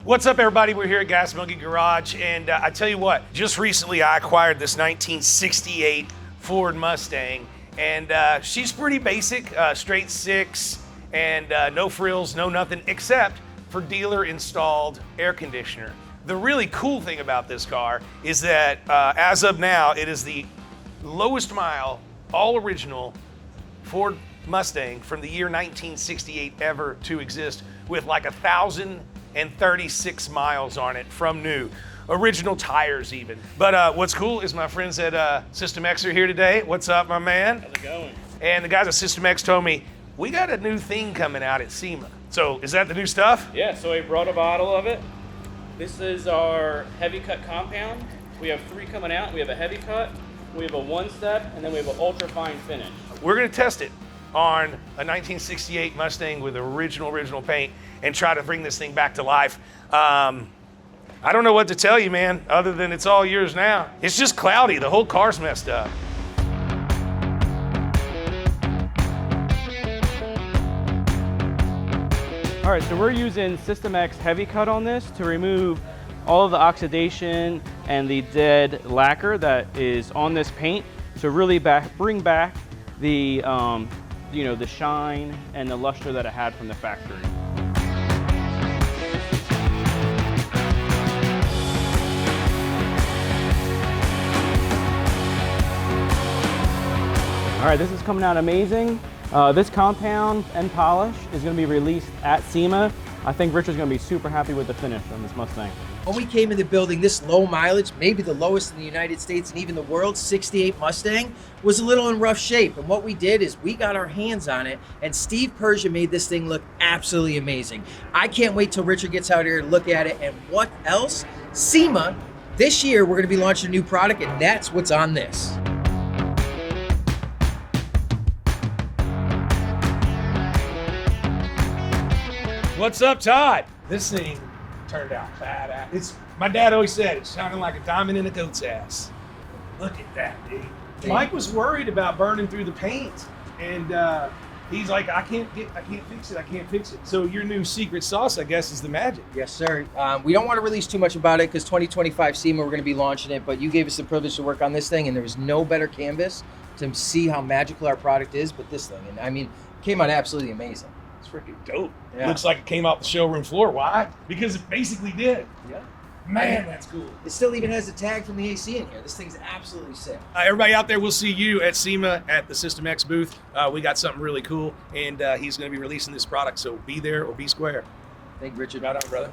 What's up, everybody? We're here at Gas Monkey Garage, and I tell you what, just recently I acquired this 1968 Ford Mustang, and she's pretty basic, straight six, and no frills, no nothing, except for dealer-installed air conditioner. The really cool thing about this car is that, as of now, it is the lowest mile, all original Ford Mustang from the year 1968 ever to exist, with like 1,036 miles on it from new. Original tires even. But what's cool is my friends at System X are here today. What's up, my man? How's it going? And the guys at System X told me, we got a new thing coming out at SEMA. So is that the new stuff? Yeah, so I brought a bottle of it. This is our heavy cut compound. We have 3 coming out. We have a heavy cut, we have a 1-step, and then we have an ultra fine finish. We're gonna test it on a 1968 Mustang with original paint and try to bring this thing back to life. I don't know what to tell you, man, other than it's all yours now. It's just cloudy, the whole car's messed up. All right, so we're using System X heavy cut on this to remove all of the oxidation and the dead lacquer that is on this paint to really bring back the the shine and the luster that it had from the factory. All right, this is coming out amazing. This compound and polish is going to be released at SEMA. I think Richard's going to be super happy with the finish on this Mustang. When we came in the building, this low mileage, maybe the lowest in the United States and even the world, 68 Mustang, was a little in rough shape. And what we did is we got our hands on it, and Steve Persia made this thing look absolutely amazing. I can't wait till Richard gets out here to look at it. And what else? SEMA, this year we're going to be launching a new product, and that's what's on this. What's up, Todd? This thing turned out badass. My dad always said it's shining like a diamond in a goat's ass. Look at that, dude. Mike was worried about burning through the paint, and he's like, I can't fix it. So your new secret sauce, I guess, is the magic. Yes, sir. We don't want to release too much about it because 2025 SEMA, we're going to be launching it, but you gave us the privilege to work on this thing, and there was no better canvas to see how magical our product is but this thing. And I mean, it came out absolutely amazing. It's freaking dope. Yeah. Looks like it came off the showroom floor. Why? Because it basically did. Yeah. Man, that's cool. It still even has a tag from the AC in here. This thing's absolutely sick. Everybody out there, we'll see you at SEMA at the System X booth. We got something really cool, and he's going to be releasing this product, so be there or be square. Thank you, Richard. Right on, brother.